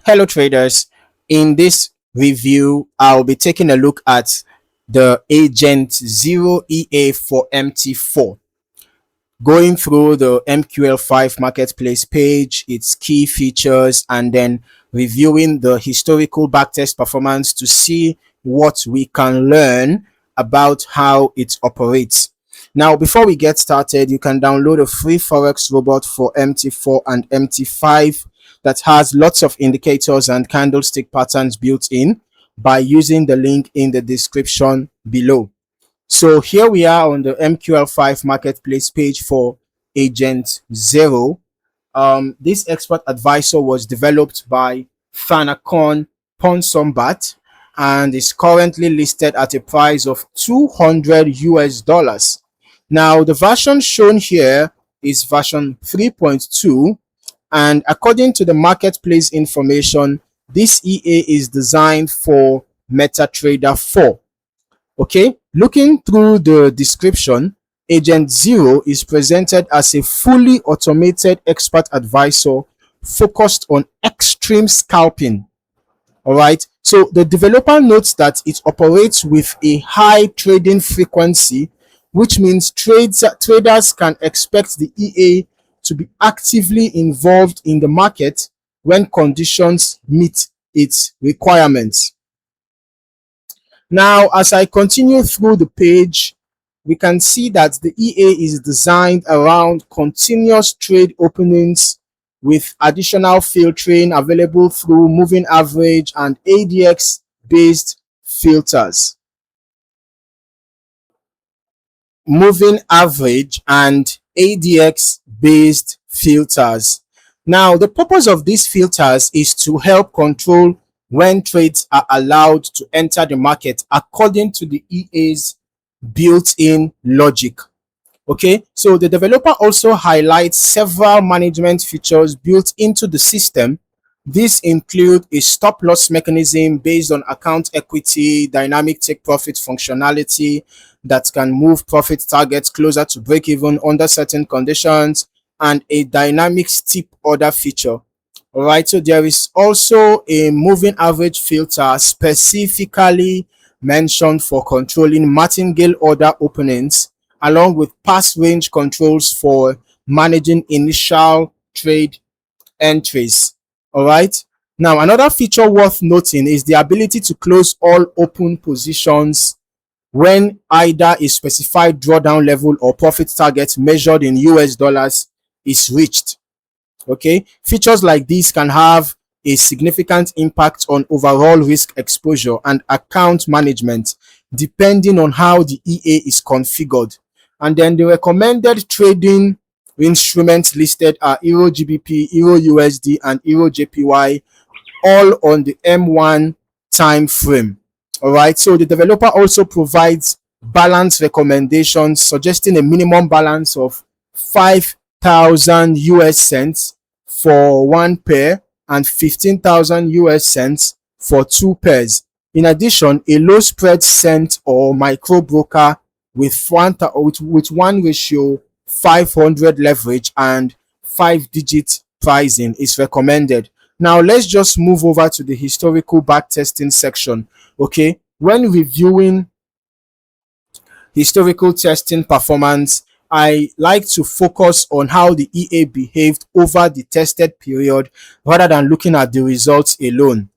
Hello traders, in this review I'll be taking a look at the Agent Zero EA for MT4, going through the MQL5 Marketplace page, its key features, and then reviewing the historical backtest performance to see what we can learn about how it operates. Now, before we get started, you can download a free Forex robot for MT4 and MT5 that has lots of indicators and candlestick patterns built in by using the link in the description below. So here we are on the MQL5 Marketplace page for Agent Zero. This expert advisor was developed by Thanakon Ponsombat and is currently listed at a price of $200. Now, the version shown here is version 3.2, and according to the marketplace information, this EA is designed for MetaTrader 4. Okay, looking through the description, Agent Zero is presented as a fully automated expert advisor focused on extreme scalping. All right, so the developer notes that it operates with a high trading frequency, which means traders can expect the EA to be actively involved in the market when conditions meet its requirements. Now, as I continue through the page, we can see that the EA is designed around continuous trade openings with additional filtering available through moving average and ADX based filters. Moving average and ADX based filters. Now, the purpose of these filters is to help control when trades are allowed to enter the market according to the EA's built-in logic. Okay, so the developer also highlights several management features built into the system. These include a stop loss mechanism based on account equity, dynamic take profit functionality that can move profit targets closer to break even under certain conditions, and a dynamic steep order feature. All right, so there is also a moving average filter specifically mentioned for controlling martingale order openings, along with pass range controls for managing initial trade entries. All right, now another feature worth noting is the ability to close all open positions when either a specified drawdown level or profit target measured in US dollars is reached. Okay, features like these can have a significant impact on overall risk exposure and account management depending on how the EA is configured. And then the recommended trading instruments listed are EURGBP, EURUSD, and EURJPY, all on the M1 time frame. All right, so the developer also provides balance recommendations, suggesting a minimum balance of 5,000 US cents for one pair and 15,000 US cents for two pairs. In addition, a low spread cent or micro broker with 1:500 leverage and 5-digit pricing is recommended. Now, let's just move over to the historical backtesting section. Okay, when reviewing historical testing performance, I like to focus on how the EA behaved over the tested period rather than looking at the results alone.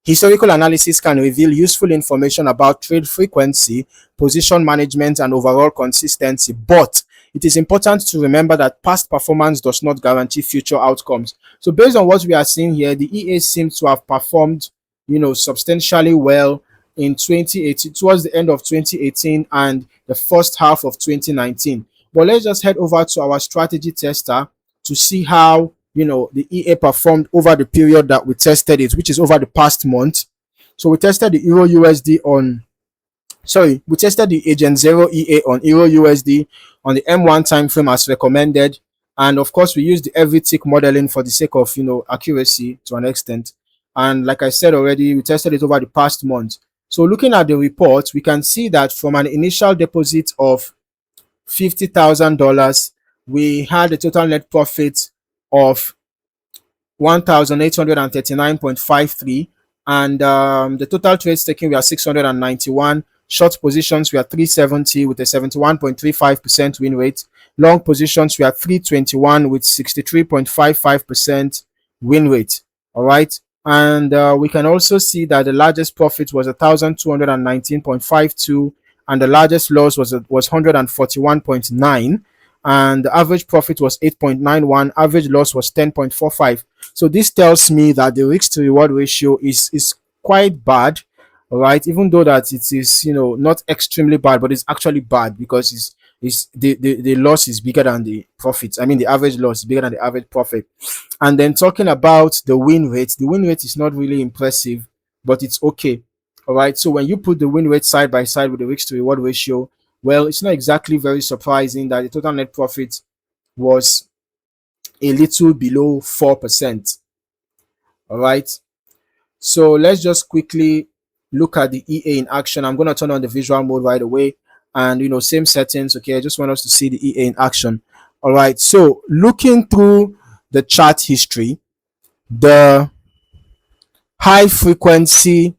Historical analysis can reveal useful information about trade frequency, position management, and overall consistency, but it is important to remember that past performance does not guarantee future outcomes. So based on what we are seeing here, the EA seems to have performed, substantially well in 2018, towards the end of 2018 and the first half of 2019. But let's just head over to our strategy tester to see how the EA performed over the period that we tested it, which is over the past month. So we tested the we tested the Agent Zero EA on EURUSD on the M1 time frame as recommended, and of course we used the every tick modeling for the sake of accuracy to an extent. And like I said already, we tested it over the past month. So looking at the report, we can see that from an initial deposit of $50,000, we had a total net profit of 1839.53, and the total trades taken were 691. Short positions were 370 with a 71.35% win rate. Long positions were 321 with 63.55% win rate. All right. And we can also see that the largest profit was 1,219.52, and the largest loss was 141.9, and the average profit was 8.91. Average loss was 10.45. So this tells me that the risk to reward ratio is quite bad. All right, even though that it is, not extremely bad, but it's actually bad because it's the loss is bigger than the profit. I mean, the average loss is bigger than the average profit. And then talking about the win rate is not really impressive, but it's okay. All right, so when you put the win rate side by side with the risk to reward ratio, well, it's not exactly very surprising that the total net profit was a little below 4%. All right, so let's just quickly look at the EA in action. I'm going to turn on the visual mode right away, and same settings. Okay, I just want us to see the EA in action. All right, so looking through the chart history, the high frequency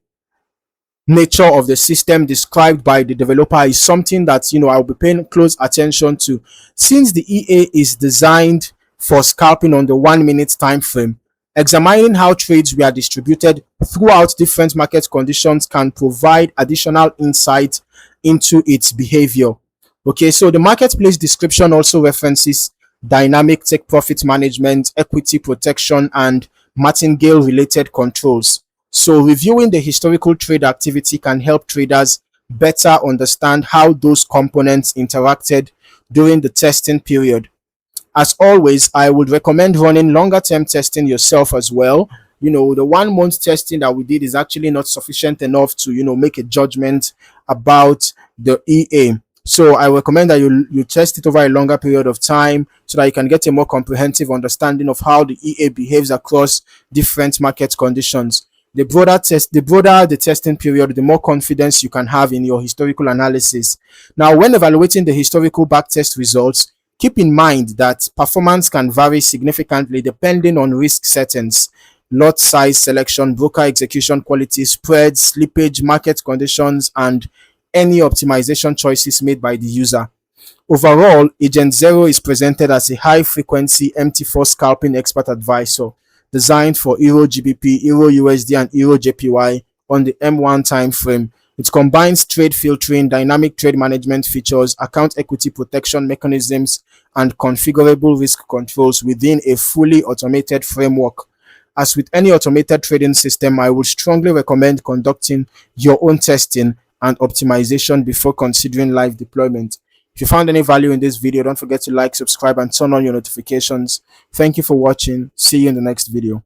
nature of the system described by the developer is something that I'll be paying close attention to, since the EA is designed for scalping on the 1 minute time frame. Examining how trades were distributed throughout different market conditions can provide additional insight into its behavior. Okay, so the marketplace description also references dynamic take profit management, equity protection, and martingale related controls. So reviewing the historical trade activity can help traders better understand how those components interacted during the testing period. As always, I would recommend running longer term testing yourself as well. The 1 month testing that we did is actually not sufficient enough to, make a judgment about the EA. So I recommend that you test it over a longer period of time so that you can get a more comprehensive understanding of how the EA behaves across different market conditions. The broader the testing period, the more confidence you can have in your historical analysis. Now, when evaluating the historical backtest results, keep in mind that performance can vary significantly depending on risk settings, lot size selection, broker execution quality, spreads, slippage, market conditions, and any optimization choices made by the user. Overall, Agent Zero is presented as a high-frequency MT4 scalping expert advisor designed for EURGBP, EURUSD, and EURJPY on the M1 time frame. It combines trade filtering, dynamic trade management features, account equity protection mechanisms, and configurable risk controls within a fully automated framework. As with any automated trading system, I would strongly recommend conducting your own testing and optimization before considering live deployment. If you found any value in this video, don't forget to like, subscribe, and turn on your notifications. Thank you for watching. See you in the next video.